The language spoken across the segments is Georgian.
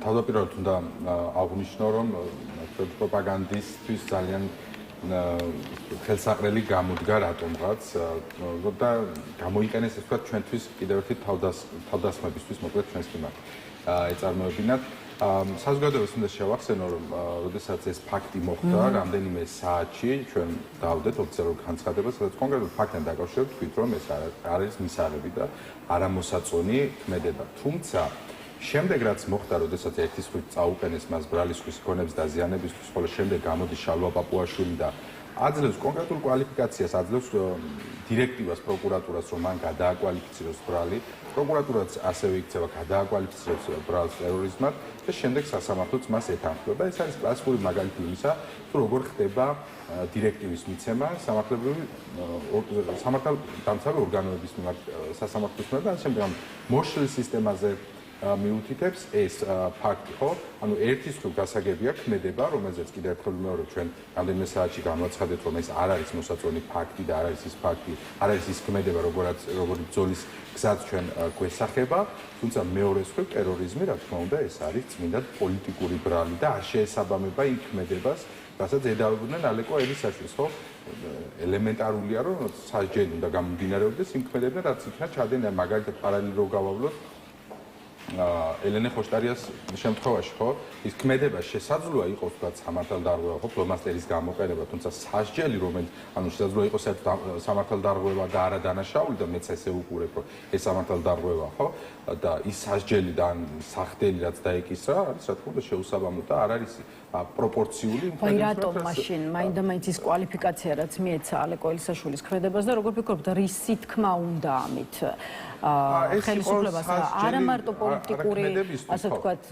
თავდაპირველად უნდა აღვნიშნო, რომ პროპაგანდისტვის ძალიან ხელსაყრელი გამოდგა რატომღაც და გამოიყენეს ეს ვთქვათ ჩვენთვის კიდევ ერთი თავდასხმებისთვის მოკლედ ჩვენს მიმართ ეწარმოებინათ საზოგადოებას უნდა შევახსენო რომ როდესაც ეს ფაქტი მოხდა რამდენიმე საათში ჩვენ დავდეთ ოფიციალურ განცხადებას სადაც კონკრეტულ ფაქტთან დაკავშირებით თქვით რომ ეს არ არის მისაღები და არამოსაწონი ქმედება თუმცა შემდეგ რაც მოხდა როდესაც ერთის ხუთ წაუყენეს მას ბრალისთვის ქონებს დაზიანებისთვის ხოლო შემდეგ გამოდის შალვა პაპუაშვილი და აძლევს კონკრეტულ კვალიფიკაციას აძლევს დირექტივას პროკურატურას რომ მან გადააკვალიფიციროს ბრალი პროკურატურაც ასევე იქცევა გადააკვალიფიციროს ბრალს ტერორიზმად და შემდეგ სასამართლოც მას ეთანხმება ეს არის კლასიკური მაგალითი იმისა თუ როგორ ხდება დირექტივის მიცემა სამართალდამცავი ორგანოების მიმართ სასამართლოს მიმართ და შემდეგ ამ მოშლის სისტემაზე მიუთითებს ეს ფაქტი, ხო? ანუ ერთის თუ გასაგებია ქმედება, რომელზეც კიდევ ერთხელ ვიმეორებ ჩვენ რამდენიმე საათში გამოაცხადეთ, რომ ეს არ არის მოსაწონი ფაქტი და არ არის ის ფაქტი, არ არის ის ქმედება, როგორც ბრძოლის გზაც ჩვენ გვესახება, თუმცა მეორე მხრივ ტერორიზმი, რა თქმა უნდა, ეს არის წმინდა პოლიტიკური ბრალი და არ შეესაბამება იმ ქმედებას, რასაც ედავებოდნენ ალეკო ელისაშვილს, ხო? ელემენტარულია, რომ სასჯელი უნდა გამომდინარეობდეს იმ ქმედებიდან, რაც იქნა ჩადენილი, მაგალითად პარალელურად რო გავავლოთ ელენე ხოშტარიას შემთხვევაში ხო ის ქმედება შესაძლოა იყოს თქვა სამართალდარღვევა ხო ფლომასტერის გამოყენება თუმცა სასჯელი რომელიც ანუ შესაძლოა იყოს სამართალდარღვევა და არა დანაშაული და მეც ესე უყურებ რომ ეს სამართალდარღვევა ხო და ის სასჯელი და სახდელი რაც დაეკისრა არის რა თქმა უნდა შეუსაბამო და არ არის პროპორციული აი რატომ მაშინ მაინდა-მაინც ის კვალიფიკაცია რაც მიეცა ალეკო ელისაშვილის ქმედებას და როგორ ფიქრობთ რისი თქმა უნდა ამით ხელისუფლებას არა მარტო პოლიტიკური ასე ვთქვათ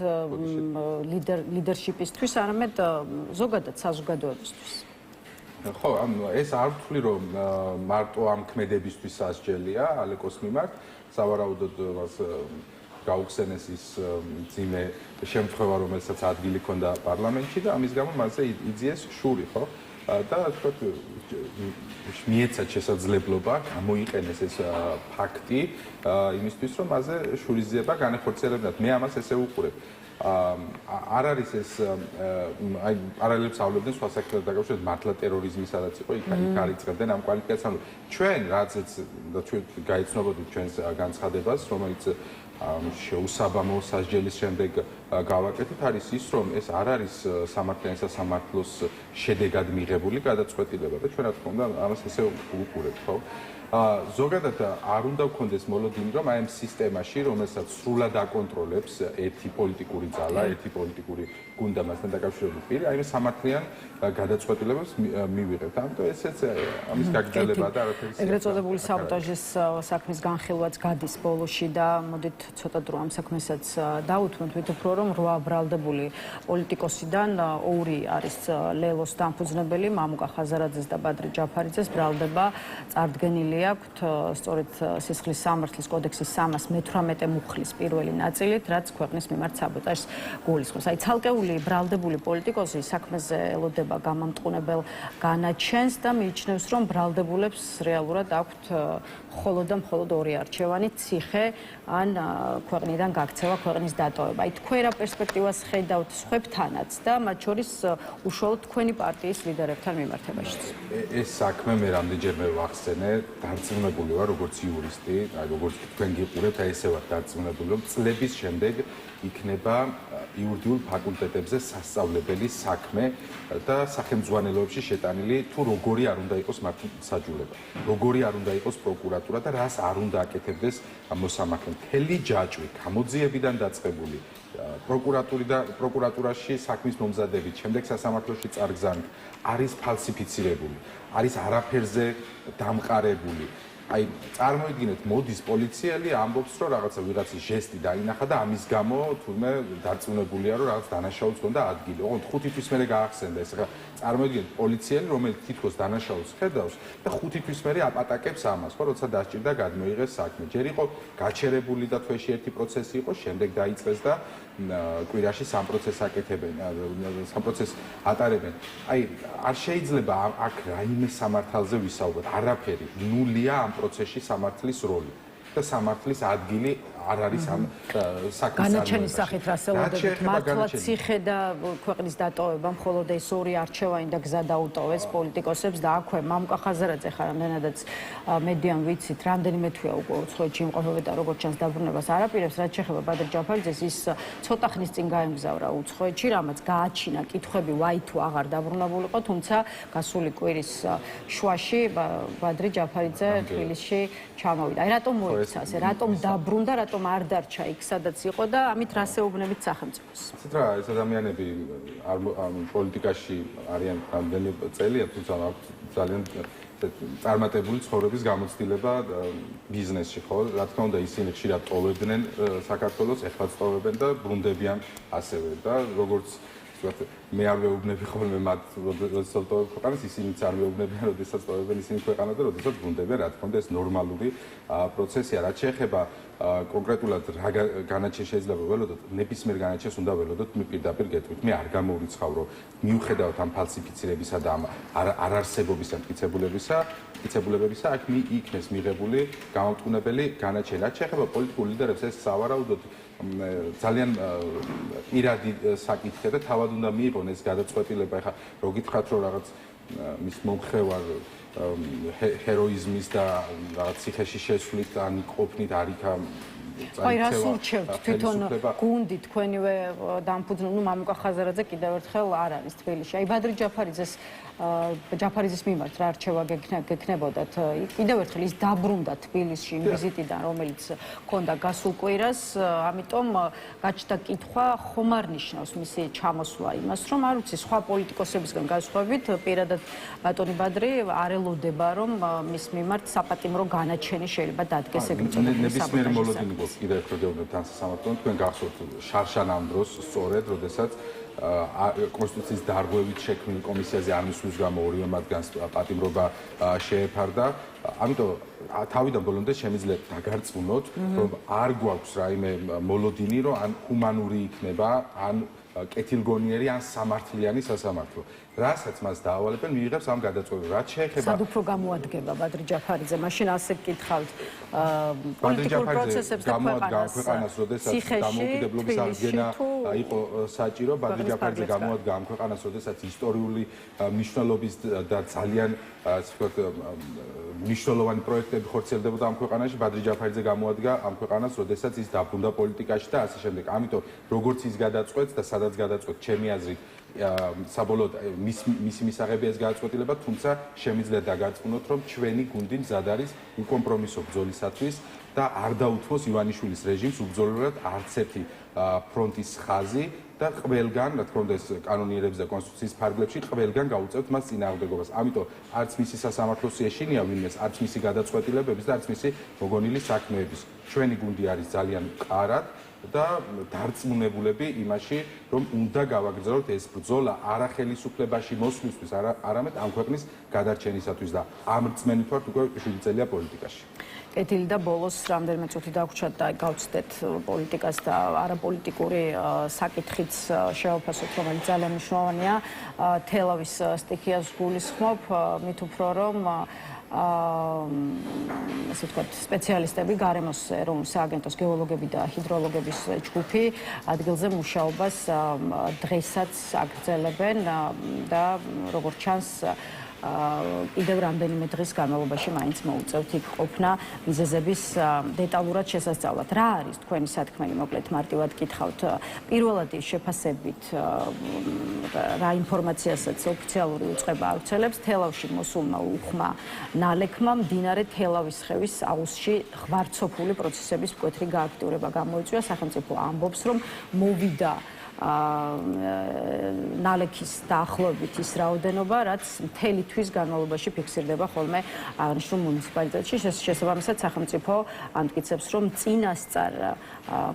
ლიდერშიპისთვის არამედ ზოგადად საზოგადოებისთვის ხო ანუ ეს არ ვთვლი რომ მარტო ამ ქმედებისთვის სასჯელია ალეკოს მიმართ სავარაუდოდ მას გაუხსენეს ის ძიმე შემთხვევა რომელსაც ადგილი ჰქონდა პარლამენტში და ამის გამო მასზე იძიეს შური ხო და თქვათ მიეცათ შესაძლებლობა გამოიყენეს ეს ფაქტი იმისთვის რომ მასზე შურიზება განეხორციელებინათ მე ამას ესე უყურებ არ არის ეს აი პარალელებს ავლებდნენ სხვა საკითხებთან დაკავშირებით მართლა ტერორიზმი სადაც იყო იქ არიწყებდნენ ამ კვალიფიკაციას ანუ ჩვენ რაცაც და ჩვენ გაიცნობოდით ჩვენს განცხადებას რომელიც შეუსაბამო სასჯელის შემდეგ გავაკეთეთ არის ის რომ ეს არ არის სამართლიანი სასამართლოს შედეგად მიღებული გადაწყვეტილება და ჩვენ რა თქმა უნდა ამას ესე უყურებთ ხო ზოგადად არ უნდა გქონდეს მოლოდინი რომ აი ამ სისტემაში რომელსაც სრულად აკონტროლებს ერთი პოლიტიკური ძალა ერთი პოლიტიკური გუნდა მასთან დაკავშირებული პირი აი ამ სამართლიან გადაწყვეტილებას მივიღებთ ამიტომ ესეც ამის გაგრძელება და არაფერი ეგრეთ წოდებული საბოტაჟის საქმის განხილვაც გადის ბოლოში და მოდით ცოტა დრო ამ საქმესაც დაუთმოთ ვთქვი რომ 8 ბრალდებული პოლიტიკოსიდან 2 არის ლელოს დამფუძნებელი მამუკა ხაზარაძეს და ბადრი ჯაფარიძეს ბრალდება წარდგენილი აქვთ სწორედ სისხლის სამართლის კოდექსის 318 მუხლის პირველი ნაწილით რაც ქვეყნის მიმართ საბოტაჟს გულისხმობს აი ცალკეული ბრალდებული პოლიტიკოსი საქმეზე ელოდება გამამტყუნებელ განაჩენს და მიიჩნევს რომ ბრალდებულებს რეალურად აქვთ მხოლოდ და მხოლოდ 2 არჩევანი ციხე ან ქვეყნიდან გაქცევა ქვეყნის დატოვება აი თქვენ რა პერსპექტივას ხედავთ სხვებთანაც და მათ შორის უშუალოდ თქვენი პარტიის ლიდერებთან მიმართებაშიც ეს საქმე მე რამდენჯერმე ვახსენე დარწმუნებული ვარ როგორც იურისტი აი როგორც თქვენ გიყურებთ აი ესე ვარ დარწმუნებული რომ წლების შემდეგ იქნება იურიდიულ ფაკულტეტებზე სასწავლებელი საქმე და სახელმძღვანელოებში შეტანილი თუ როგორი არ უნდა იყოს მართლმსაჯულება როგორი არ უნდა იყოს პროკურატურა და რას არ უნდა აკეთებდეს მოსამართლე მთელი ჯაჭვი გამოძიებიდან დაწყებული პროკურატურაში საქმის მომზადებით შემდეგ სასამართლოში წარგზავნით არის ფალსიფიცირებული არის არაფერზე დამყარებული აი წარმოიდგინეთ მოდის პოლიციელი ამბობს რომ რაღაცა ვიღაცის ჟესტი დაინახა და ამის გამო თურმე დარწმუნებულია რომ რაღაც დანაშაულს ჰქონდა ადგილი ოღონდ 5 თვის მერე გაახსენდა ეს ახლა წარმოიდგინეთ პოლიციელი რომელიც თითქოს დანაშაულს ხედავს და 5 თვის მერე აპატაკებს ამას ხო როცა დასჭირდა გადმოიღეს საქმე ჯერ იყო გაჩერებული და თვეში ერთი პროცესი იყო შემდეგ დაიწყეს და კვირაში 3 პროცესს აკეთებენ 3 პროცესს ატარებენ აი არ შეიძლება აქ რაიმე სამართალზე ვისაუბროთ არაფერი ნულია ამ პროცესში სამართლის როლი და სამართლის ადგილი არ არის ამ საქმის განაჩენის სახით რასაუბრობთ მართლა ციხე და ქვეყნის დატოვება მხოლოდ ეს ორი არჩევანი და გზა დაუტოვეს პოლიტიკოსებს და აქვე მამუკა ხაზარაძე ხარ რამდენადაც მედიამ ვიცით რამდენიმე თვეა უკვე უცხოეთში იმყოფება და როგორც ჩანს დაბრუნებას არ აპირებს რაც შეეხება ბადრ ჯაფარიძეს ის ცოტა ხნის წინ გაემგზავრა უცხოეთში რამაც გააჩინა კითხვები why თუ აღარ დაბრუნებულიყო თუმცა გასული კვირის შუაში ბადრი ჯაფარიძე თბილისში ჩამოვიდა. აი რატომ მოიქცა ასე? რატომ დაბრუნდა, რატომ არ დარჩა იქ, სადაც იყო და ამით რას ეუბნებით სახელმწიფოს? ისეთ რა, ეს ადამიანები პოლიტიკაში არიან რამდენი წელია, თუმცა აქვთ ძალიან წარმატებული ცხოვრების გამოცდილება ბიზნესში, ხო? რა თქმა უნდა, ისინი ხშირად ტოვებდნენ საქართველოს, ეხლაც ტოვებენ და ბრუნდებიან ასევე და როგორც მე არ მეუბნები ხოლმე მათ როდესაც ტოვებ ქვეყანას, ისინიც არ მეუბნებიან, როდესაც ტოვებენ ისინი ქვეყანა და როდესაც ბრუნდებიან, რა თქმა უნდა, ეს ნორმალური პროცესია. რაც შეეხება კონკრეტულად რა განაჩენი შეიძლება ველოდოთ, ნებისმიერ განაჩენს უნდა ველოდოთ პირდაპირ გეტყვით. მე არ გამოვიცხავ, რომ მიუხედავად ამ ფალსიფიცირებისა და ამ არარსებობისა მტკიცებულებებისა, აქ იქნეს მიღებული გამამტყუნებელი განაჩენი. რაც შეეხება პოლიტიკურ ლიდერებს, ეს სავარაუდოდ ძალიან პირადი საკითხია და თავად უნდა მიიღონ ეს გადაწყვეტილება. ეხლა რო გითხრათ, რომ რაღაც მის მომხრევარ ჰეროიზმის და რაღაც ციხეში შეცვლით ან ყოფნით არ იქა აი რას ურჩევთ თვითონ გუნდი თქვენივე დამფუძნებელ მამუკა ხაზარაძე კიდევ ერთხელ არ არის თბილისში. აი ბადრი ჯაფარიძის მიმართ რა არჩევა გექნებოდათ? კიდევ ერთხელ ის დაბრუნდა თბილისში იმ ვიზიტიდან, რომელიც ჰქონდა გასულ კვირას, ამიტომ გაჩნდა კითხვა, ხომ არ ნიშნავს მისი ჩამოსვლა იმას, რომ არ ვიცი, სხვა პოლიტიკოსებისგან განსხვავებით, პირადად ბატონი ბადრი არ ელოდება, რომ მის მიმართ საპატიმრო განაჩენი შეიძლება დადგეს ეგრეთ წოდებული კიდევ ერთხელ გეუბნებთ ამ სასამართლომ, თქვენ გახსოვთ შარშან ამ დროს სწორედ, როდესაც კონსტიტუციის დარღვევით შექმნილ კომისიაზე არ მისვლის გამო ორივე მათგანს პატიმრობა შეეფარდა. ამიტომ თავიდან ბოლომდე შემიძლია დაგარწმუნოთ, რომ არ გვაქვს რაიმე მოლოდინი, რომ ან ჰუმანური იქნება, ან კეთილგონიერი, ან სამართლიანი სასამართლო. რასაც მას დაავალებენ, მიიღებს ამ გადაწყვეტილებას. რაც შეეხება სად უფრო გამოადგება ბადრი ჯაფარიძე? მაშინ ასე გკითხავთ პოლიტიკურ პროცესებს და ქვეყანას, როდესაც დამოუკიდებლობის აღდგენა იყო საჭირო, ბადრი ჯაფარიძე გამოადგა ამ ქვეყანას, როდესაც ისტორიული მნიშვნელობის და ძალიან ასე ვთქვათ მნიშვნელოვანი პროექტები ხორციელდებოდა ამ ქვეყანაში, ბადრი ჯაფარიძე გამოადგა ამ ქვეყანას, როდესაც ის დაბრუნდა პოლიტიკაში და ასე შემდეგ. ამიტომ როგორც ის გადაწყვეტს და სადაც გადაწყვეტს, ჩემი აზრით საბოლოოდ მისი მისაღებია ეს გადაწყვეტილება, თუმცა შემიძლია დაგარწმუნოთ, რომ ჩვენი გუნდი მზად არის უკომპრომისო ბრძოლისათვის და არ დაუთმოს ივანიშვილის რეჟიმს უბრძოლებლად არც ერთი ფრონტის ხაზი და ყველგან, რა თქმა უნდა, ეს კანონიერების და კონსტიტუციის ფარგლებში ყველგან გაუწევთ მას წინააღმდეგობას. ამიტომ არც მისი სასამართლოს ეშინია ვინმეს, არც მისი გადაწყვეტილებების და არც მისი მოგონილი საქმეების. ჩვენი გუნდი არის ძალიან მყარად და დარწმუნებულები იმაში, რომ უნდა გავაგრძელოთ ეს ბრძოლა არა ხელისუფლებაში მოსვლისთვის, არამედ ამ ქვეყნის გადარჩენისათვის და ამ რწმენით ვართ უკვე 7 წელია პოლიტიკაში. კეთილი და ბოლოს რამდენიმე წუთი დაგვრჩათ და გავცდეთ პოლიტიკას და არაპოლიტიკური საკითხიც შევაფასოთ, რომელიც ძალიან მნიშვნელოვანია. თელავის სტიქიას გულისხმობ, მით უფრო რომ ასე ვთქვათ, სპეციალისტები გარემოს ეროვნული სააგენტოს გეოლოგები და ჰიდროლოგების ჯგუფი ადგილზე მუშაობას დღესაც აგრძელებენ და როგორც ჩანს კიდევ რამდენიმე დღის განმავლობაში მაინც მოუწევთ იქ ყოფნა მიზეზების დეტალურად შესასწავლად. რა არის თქვენი სათქმელი, მოკლედ მარტივად გითხავთ, პირველად შეფასებით რა ინფორმაციასაც ოფიციალური უწყება ავრცელებს, თელავში მოსულმა უხმა ნალექმა მდინარე თელავის ხევის აუზში ღვარცოფული პროცესების მკვეთრი გააქტიურება გამოიწვია. სახელმწიფო ამბობს, რომ მოვიდა ნალექის დაახლოებით ის რაოდენობა, რაც მთელი თვის განმავლობაში ფიქსირდება ხოლმე აღნიშნულ მუნიციპალიტეტში. შესაბამისად, სახელმწიფო ამტკიცებს, რომ წინასწარ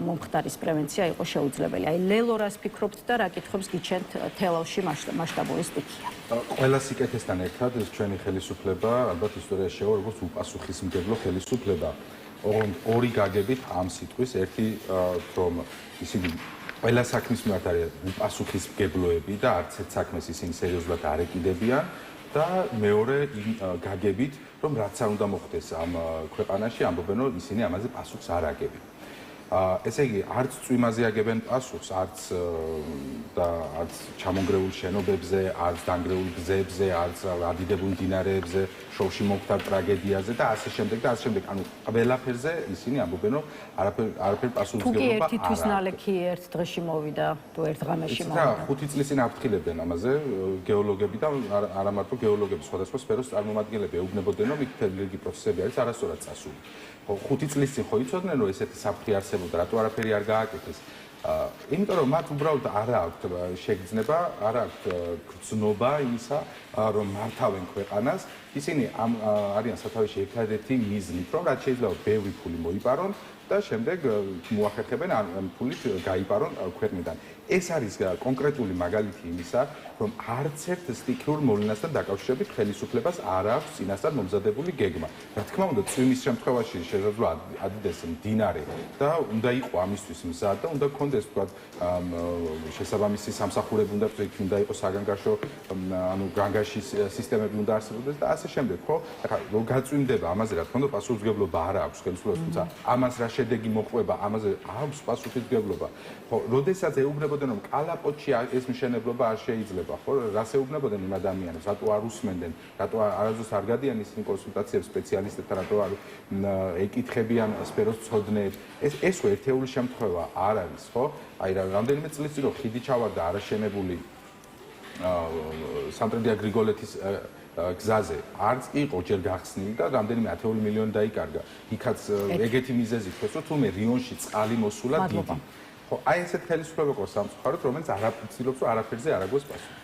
მომხდარის პრევენცია იყო შეუძლებელი. აი, ლელო რას ფიქრობთ და რა კითხვებს გიჩენთ თელავში მასშტაბური სტიქია? ყველა სიკეთესთან ერთად ეს ჩვენი ხელისუფლება, ალბათ ისტორიაში შევა როგორც უპასუხისმგებლო ხელისუფლება. ორი გაგებით ამ სიტყვის, ერთი რომ ისინი ყველა საქმის მიმართ არის უპასუხისმგებლოები და არც ერთ საქმეს ისინი სერიოზულად არ ეკიდებიან და მეორე იმ გაგებით, რომ რაც არ უნდა მოხდეს ამ ქვეყანაში, ამბობენ, რომ ისინი ამაზე პასუხს არ აგებენ. ესე იგი, არც წვიმაზე აგებენ პასუხს, არც ჩამონგრეულ შენობებზე, არც დანგრეულ გზებზე, არც ადიდებულ მდინარეებზე, შოვში მომხდარ ტრაგედიაზე და ასე შემდეგ და ასე შემდეგ. ანუ ყველაფერზე ისინი ამბობენ, რომ არაფერ პასუხისმგებლობა არ აქვს. თუ კი ერთი თვის ნალექი ერთ დღეში მოვიდა, თუ ერთ ღამეში მოვიდა. 5 წლის წინ აფრთხილებდნენ ამაზე გეოლოგები და არა მარტო გეოლოგები, სხვადასხვა სფეროს წარმომადგენლები ეუბნებოდნენ, რომ იქ რიგი პროცესები არის არასწორად წასული. 5 წლის წინ ხო იცოდნენ, რომ ესეთი საფრთხე არსებობდა, რატო არაფერი არ გააკეთეს? იმიტომ რომ მათ უბრალოდ არ აქვს შეგრძნება, არ აქვს გრძნობა იმისა, რომ მართავენ ქვეყანას. ისინი არიან სათავეში ერთადერთი მიზნით, რომ რაც შეიძლება ბევრი ფული მოიპარონ და შემდეგ მოახერხებენ ამ ფულით გაიპარონ ქვეყნიდან. ეს არის კონკრეტული მაგალითი იმისა, რომ არც ერთ სტიქიურ მოვლენასთან დაკავშირებით ხელისუფლებას არ აქვს წინასწარ მომზადებული გეგმა. რა თქმა უნდა, წვიმის შემთხვევაში შესაძლოა ადიდეს მდინარე და უნდა იყო ამისთვის მზად და უნდა გქონდეს თქვა შესაბამისი სამსახურები უნდა იყოს საგანგაშო, ანუ განგაშის სისტემები უნდა არსებობდეს და ასე შემდეგ, ხო? ახლა რო გაწვიმდება, ამაზე რა თქმა უნდა პასუხისმგებლობა არ აქვს ხელისუფლებას, თუმცა ამას რა შედეგი მოყვება, ამაზე აქვს პასუხისმგებლობა. ხო, როდესაც ეუბნებოდნენ, რომ კალაპოტში ეს მშენებლობა არ შეიძლება, ხო? რას ეუბნებოდნენ იმ ადამიანებს, რატო არ უსმენდნენ, რატო არასდროს არ გადიან ისინი კონსულტაციებს სპეციალისტებთან, რატო არ ეკითხებიან სფეროს მცოდნეებს. ეს ხო ერთეული შემთხვევა არ არის, ხო? აი რამდენიმე წლის წინ რო ხიდი ჩავარდა არაშენებული სამტრედია გრიგოლეთის გზაზე არც იყო ჯერ გახსნილი და რამდენიმე ათეული მილიონი დაიკარგა. იქაც ეგეთი მიზეზი თქვეს, რომ თუმე რიონში წყალი მოსულა დიდი. ხო, აი ესეთ ხელისუფლება ყავს სამწუხაროდ, რომელიც არ აფიცილობს, რომ არაფერზე არ აგვეს პასუხი.